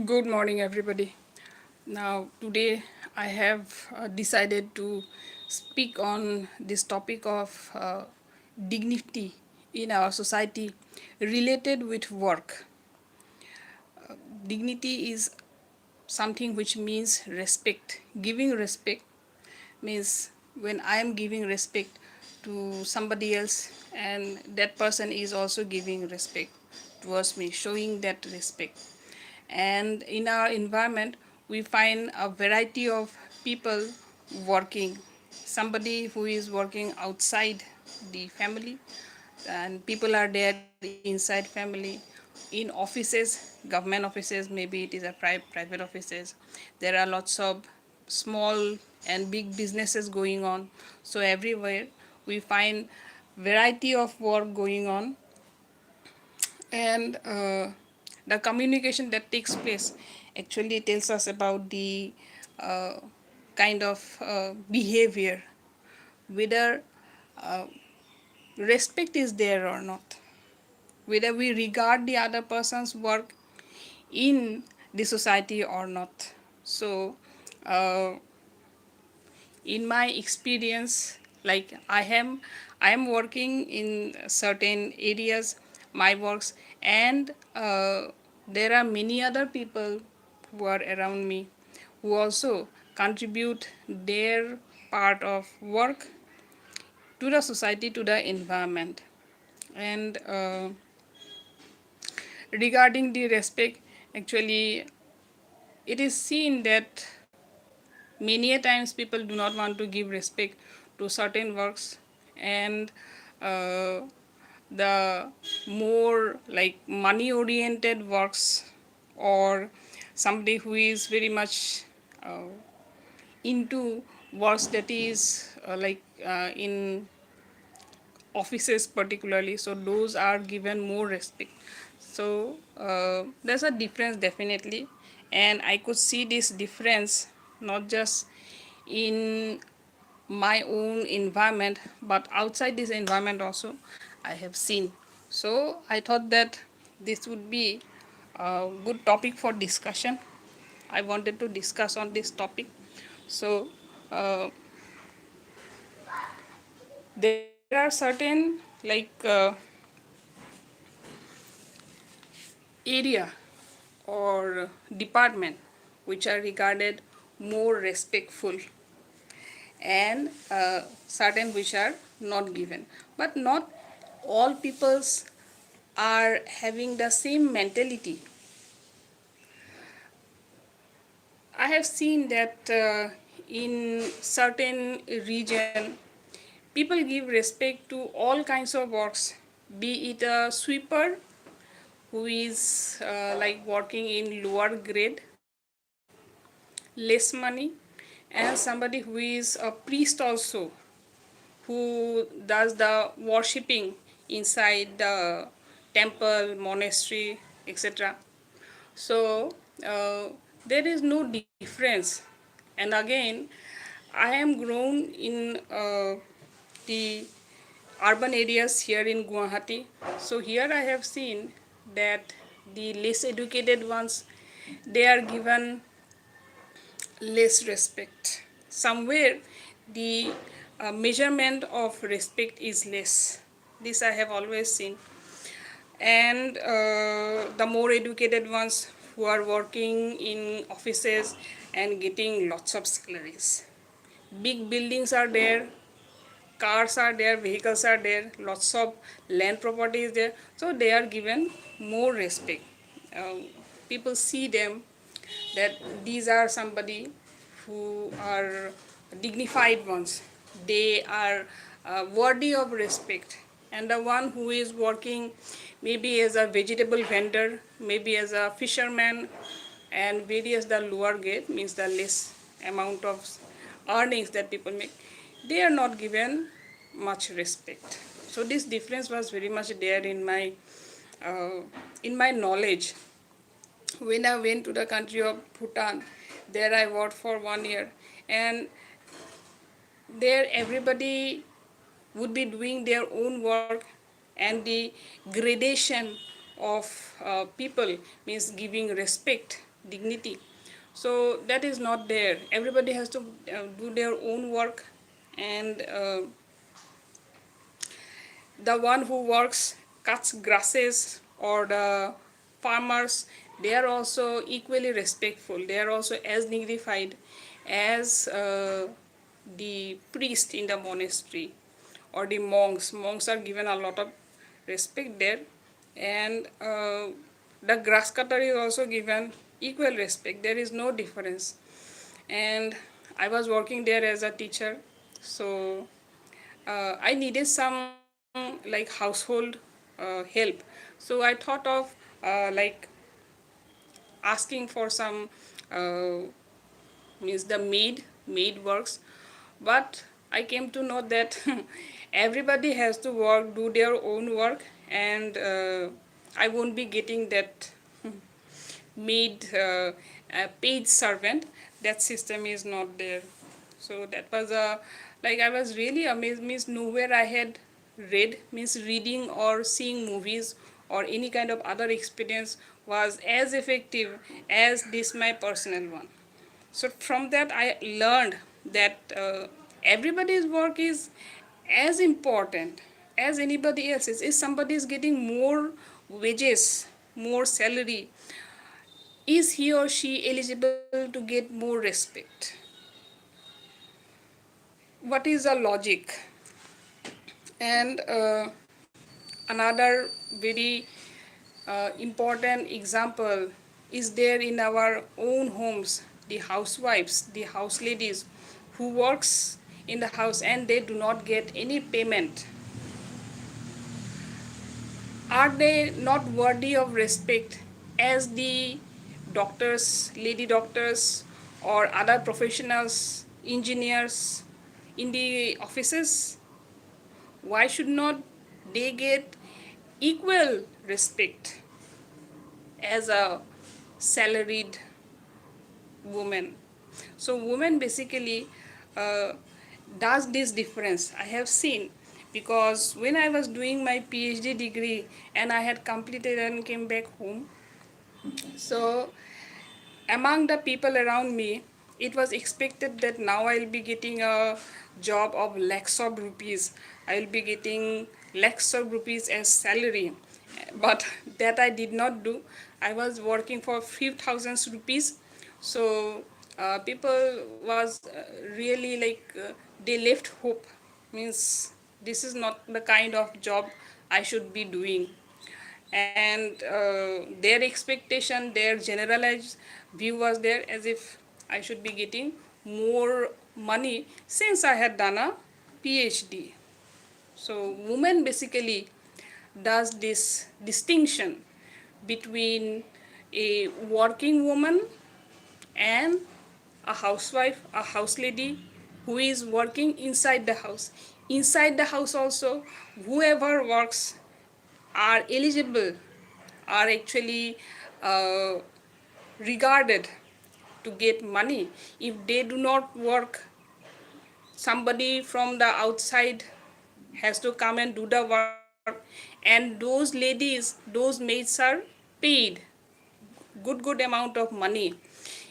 Good morning, everybody. Now, today I have decided to speak on this topic of dignity in our society related with work. Dignity is something which means respect. Giving respect means when I am giving respect to somebody else, and that person is also giving respect towards me, showing that respect. And in our environment, we find a variety of people working. Somebody who is working outside the family, and people are there inside family, in offices, government offices, maybe it is a private offices. There are lots of small and big businesses going on. So everywhere we find variety of work going on, and the communication that takes place actually tells us about the uh, kind of behavior, whether uh, respect is there or not, whether we regard the other person's work in the society or not. So uh, in my experience, like I am working in certain areas, my works, and there are many other people who are around me who also contribute their part of work to the society, to the environment. And regarding the respect, actually it is seen that many a times people do not want to give respect to certain works, and uh, the more like money oriented works, or somebody who is very much into works that is in offices particularly, so those are given more respect. So there's a difference definitely, and I could see this difference not just in my own environment but outside this environment also I have seen. So I thought that this would be a good topic for discussion. I wanted to discuss on this topic. So uh, there are certain area or department which are regarded more respectful, and certain which are not given. But not all peoples are having the same mentality. I have seen that in certain region, people give respect to all kinds of works, be it a sweeper who is working in lower grade, less money, and somebody who is a priest also, who does the worshipping inside the temple, monastery, etc. So there is no difference. And again, I am grown in the urban areas here in Guwahati. So here I have seen that the less educated ones, they are given less respect. Somewhere the measurement of respect is less. This I have always seen. And the more educated ones who are working in offices and getting lots of salaries. Big buildings are there, cars are there, vehicles are there, lots of land property is there, so they are given more respect. People see them that these are somebody who are dignified ones, they are worthy of respect. And the one who is working maybe as a vegetable vendor, maybe as a fisherman, and various the lower grade, means the less amount of earnings that people make, they are not given much respect. So this difference was very much there in my knowledge. When I went to the country of Bhutan, there I worked for 1 year, and there everybody would be doing their own work, and the gradation of people means giving respect dignity. So that is not there. Everybody has to do their own work, and the one who works, cuts grasses, or the farmers, they are also equally respectful. They are also as dignified as the priest in the monastery or the monks. Monks are given a lot of respect there, and the grass cutter is also given equal respect. There is no difference. And I was working there as a teacher, so I needed some like household help. So I thought of like asking for some uh, means the maid works, but I came to know that everybody has to work, do their own work, and I won't be getting that maid paid servant. That system is not there. So that was a, like, I was really amazed. Means nowhere I had read, means reading or seeing movies or any kind of other experience was as effective as this my personal one. So from that I learned that everybody's work is as important as anybody else's. If somebody is getting more wages, more salary, is he or she eligible to get more respect? What is the logic? And another very important example is there in our own homes, the housewives, the house ladies who works in the house and they do not get any payment. Are they not worthy of respect as the doctors, lady doctors, or other professionals, engineers in the offices? Why should not they get equal respect as a salaried woman? So women basically uh, does this difference. I have seen, because when I was doing my PhD degree and I had completed and came back home, so among the people around me, it was expected that now I'll be getting a job of lakhs of rupees. I'll be getting lakhs of rupees as salary. But that I did not do. I was working for few thousands rupees. So people was really like they left hope. Means this is not the kind of job I should be doing. And their expectation, their generalized view was there as if I should be getting more money since I had done a PhD. So women basically does this distinction between a working woman and a housewife, a house lady who is working inside the house. Inside the house also, whoever works are eligible, are actually uh, regarded to get money. If they do not work, somebody from the outside has to come and do the work, and those ladies, those maids are paid good amount of money.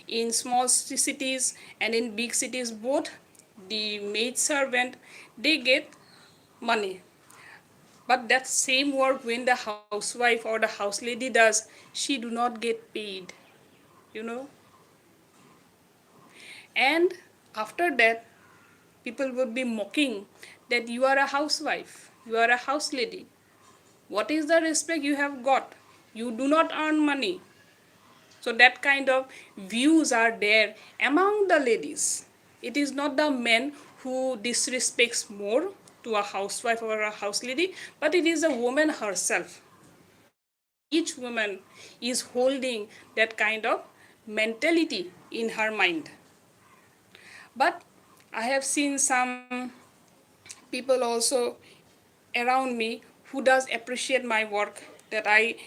In small cities and in big cities both, the maid servant, they get money. But that same work when the housewife or the house lady does, she do not get paid, you know. And after that, people would be mocking that you are a housewife, you are a house lady. What is the respect you have got? You do not earn money. So that kind of views are there among the ladies. It is not the men who disrespects more to a housewife or a house lady, but it is a woman herself. Each woman is holding that kind of mentality in her mind. But I have seen some people also around me who does appreciate my work, that I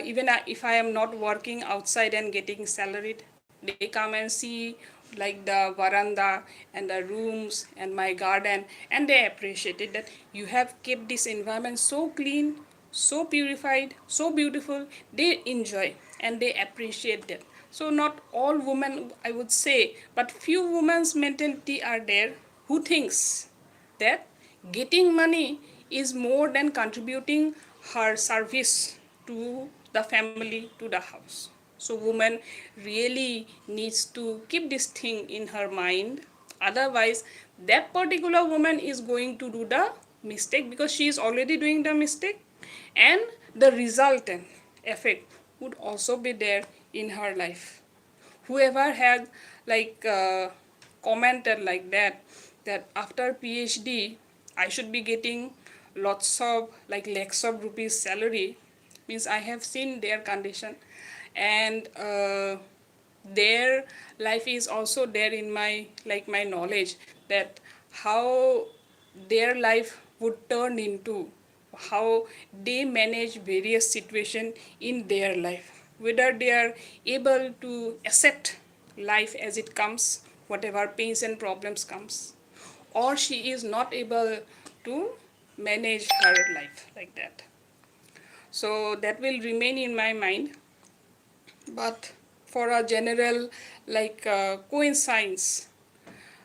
even if I am not working outside and getting salaried, they come and see like the veranda and the rooms and my garden, and they appreciate it, that you have kept this environment so clean, so purified, so beautiful. They enjoy and they appreciate that. So not all women, I would say, but few women's mentality are there who thinks that getting money is more than contributing her service to the family, to the house. So woman really needs to keep this thing in her mind. Otherwise, that particular woman is going to do the mistake because she is already doing the mistake, and the resultant effect would also be there in her life. Whoever had like commented like that after PhD I should be getting lots of like lakhs of rupees salary, means I have seen their condition, and their life is also there in my like my knowledge, that how their life would turn into, how they manage various situation in their life, whether they are able to accept life as it comes, whatever pains and problems comes, or she is not able to manage her life like that. So that will remain in my mind. But for a general like coincidence,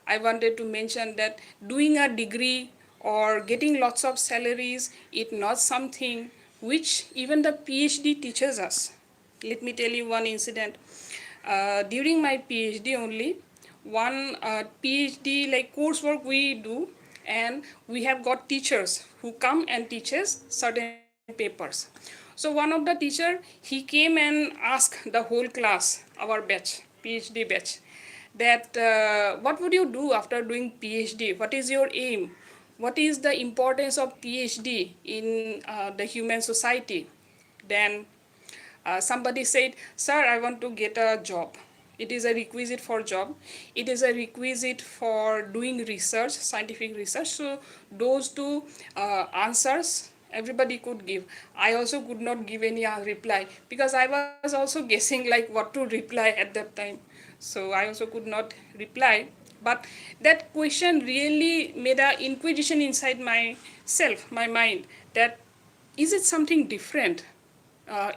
I wanted to mention that doing a degree or getting lots of salaries is not something which even the PhD teaches us. Let me tell you one incident. During my PhD only, one PhD like coursework we do, and we have got teachers who come and teaches certain papers. So one of the teacher, he came and asked the whole class, our batch, PhD batch, that what would you do after doing PhD? What is your aim? What is the importance of PhD in the human society? Then somebody said, sir, I want to get a job. It is a requisite for job. It is a requisite for doing research, scientific research. So those two answers everybody could give. I also could not give any reply because I was also guessing like what to reply at that time. So I also could not reply. But that question really made a inquisition inside myself, my mind, that is it something different?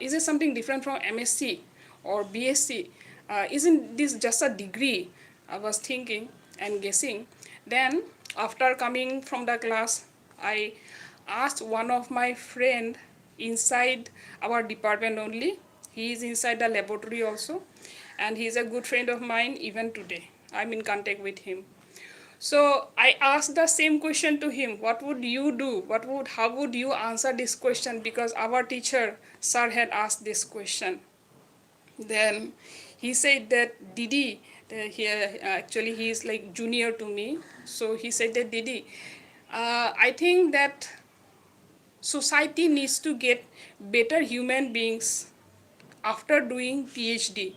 Is it something different from MSc or BSc? Isn't this just a degree? I was thinking and guessing. Then, after coming from the class, I asked one of my friend inside our department only. He is inside the laboratory also, and he is a good friend of mine even today. I'm in contact with him. So I asked the same question to him. What would you do? How would you answer this question? Because our teacher, sir, had asked this question. Then he said that Didi, actually he is like junior to me. So he said that Didi, I think that society needs to get better human beings after doing PhD.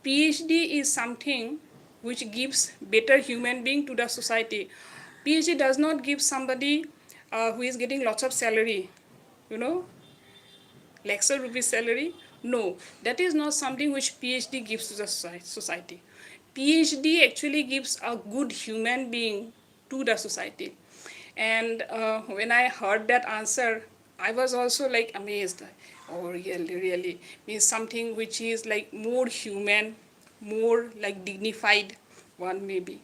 PhD is something which gives better human being to the society. PhD does not give somebody who is getting lots of salary, you know, lakhs of rupees salary. No, that is not something which PhD gives to the society. PhD actually gives a good human being to the society. And when I heard that answer, I was also like amazed. Oh, really, really means something which is like more human, more like dignified one maybe.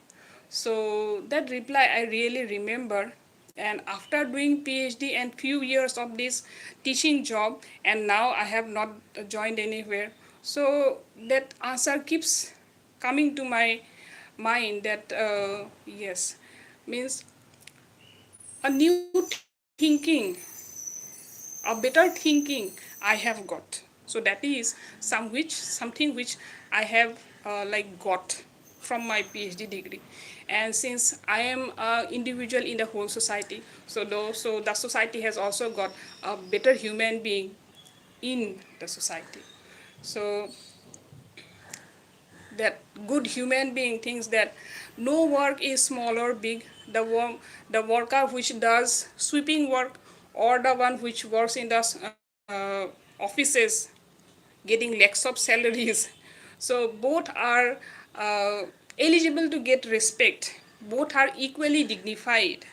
So that reply I really remember. And after doing PhD and few years of this teaching job, and now I have not joined anywhere. So that answer keeps coming to my mind that yes, means a new thinking, a better thinking I have got. So that is something which I have like got from my PhD degree. And since I am an individual in the whole society, so the society has also got a better human being in the society. So that good human being thinks that no work is small or big. The worker which does sweeping work, or the one which works in the offices getting lakhs of salaries, so both are uh, eligible to get respect. Both are equally dignified.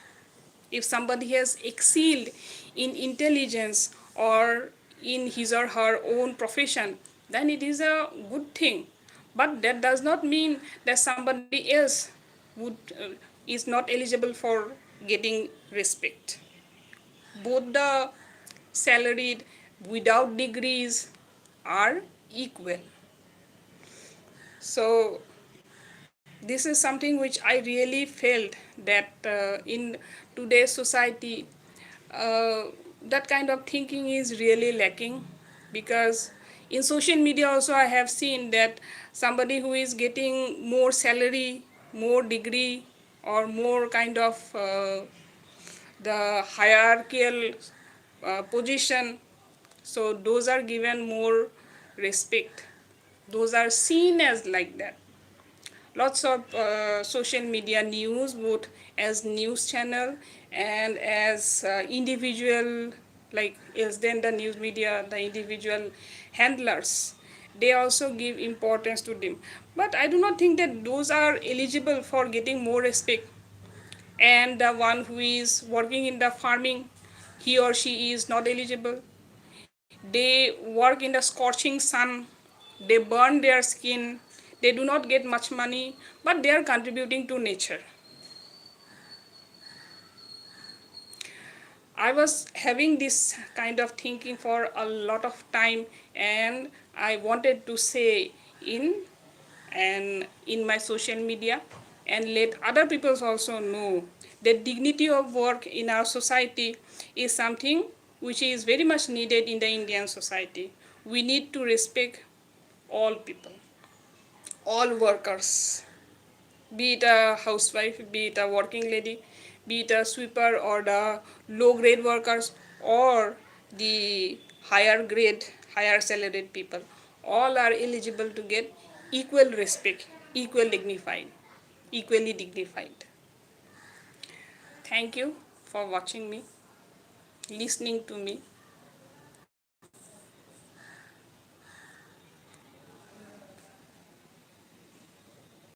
If somebody has excelled in intelligence or in his or her own profession, then it is a good thing. But that does not mean that somebody else would is not eligible for getting respect. Both the salaried without degrees are equal. So this is something which I really felt that in today's society, that kind of thinking is really lacking, because in social media also I have seen that somebody who is getting more salary, more degree, or more kind of the hierarchical position, so those are given more respect, those are seen as like that. Lots of social media news, both as news channel and as individual, like as then the news media, the individual handlers, they also give importance to them. But I do not think that those are eligible for getting more respect. And the one who is working in the farming, he or she is not eligible. They work in the scorching sun, they burn their skin, they do not get much money, but they are contributing to nature. I was having this kind of thinking for a lot of time, and I wanted to say in in my social media and let other people also know that dignity of work in our society is something which is very much needed in the Indian society. We need to respect all people, all workers, be it a housewife, be it a working lady, be it a sweeper or the low grade workers or the higher grade, higher salaried people. All are eligible to get equal respect, equal dignified, equally dignified. Thank you for watching me, listening to me.